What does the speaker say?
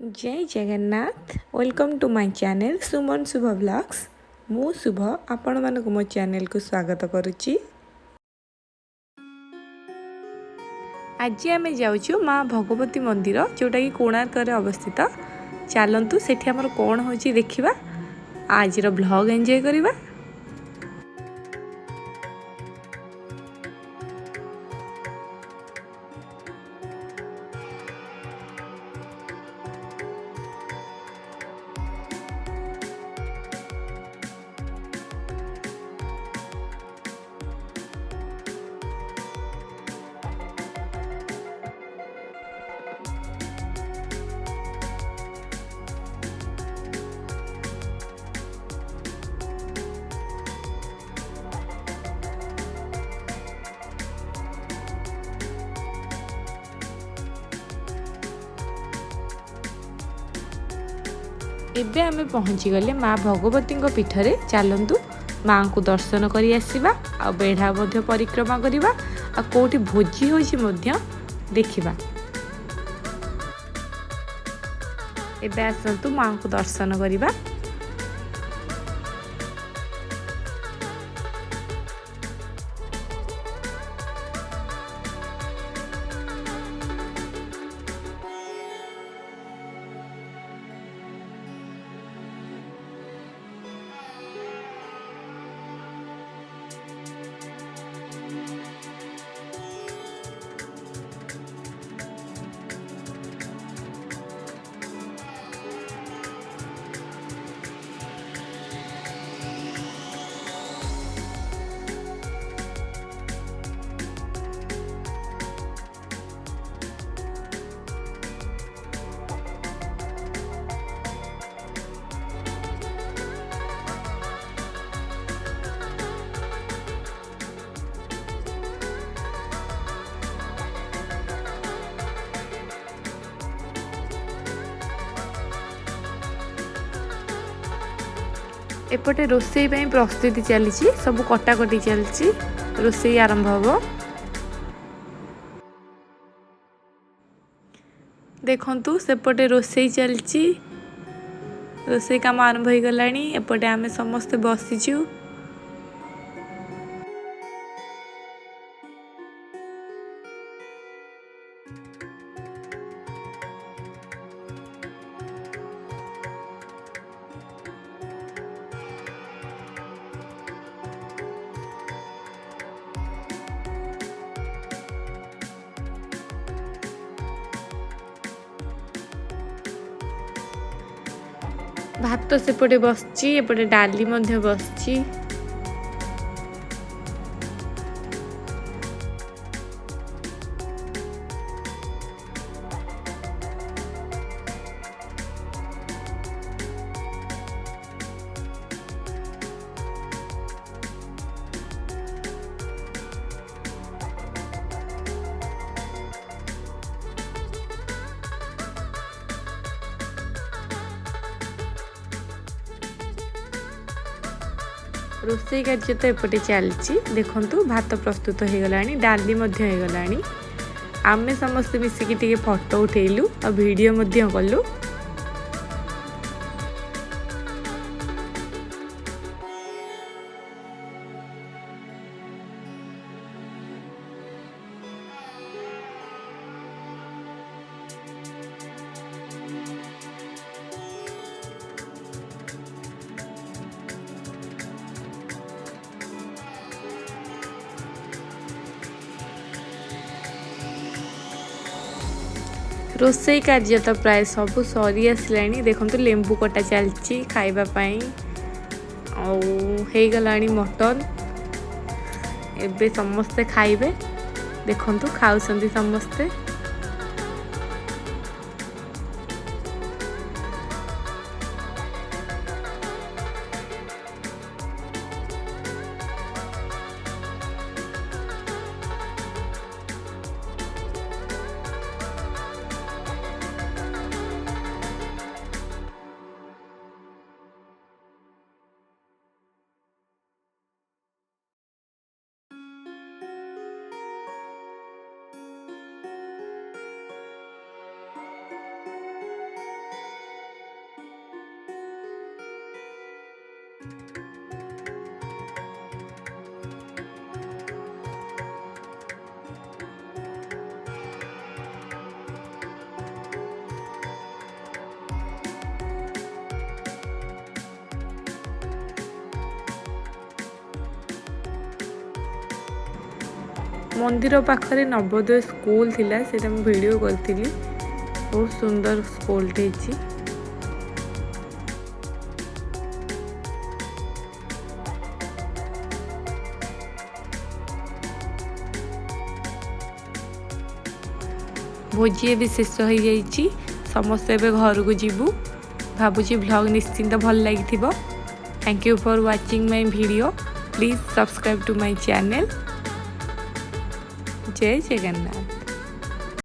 जय Jagannath welcome to my channel Suman Shubh blogs. मु शुभ आपण मानक मो चैनल को स्वागत करुच्ची। आज आम जाऊँ माँ भगवती मंदिर जोटा कि कोणार्क अवस्थित। चलतु सेठी आमर कौन हो देखा आज ब्लॉग एंजॉय करवा। एबे आमे पहुँची गले माँ भगवती पीठरे। चलतु माँ को दर्शन करी आसीबा आ बेढ़ा मध्य परिक्रमा करिबा आ कोठी भोजी होइछि मध्य देखिबा। एबे आसंतु माँ को दर्शन करिबा। एपटे रोसई प्रस्तुति चली सब कटाकटी चलती रोसई आरंभ हम। देखंतु सेपटे रोसई चलती रोसई काम आरंभ हो गला। एपटे आमे समस्ते बसीचु। भात सेपटे बसची एपटे डाली मध्य बसची। रोसई कार्य तो एपटे चलती देखंतु भात प्रस्तुत हो गला डाली मध्य हो गला। आमे समस्ते मिसिकी टिके फोटो उठेलु और वीडियो मध्य कलु। रोसई कार्य तो प्राय सब सरी आसला। देखो लेंबू कटा चलती खाइबापाई हो गला मटन। एबे समस्ते खाइबे देखंतु खाउसंती समस्ते। मंदिर पाखरे नवोदय स्कूल थिला सेटा मु वीडियो करथिली। बहुत सुंदर स्कूलटे अछि। भोजी भी शेष हो जाइए। समस्त एवं घर को जीवु भावुची ब्लॉग निश्चिंत भल लगी। Thank you for watching my video. Please subscribe to my channel. जय जगन्नाथ।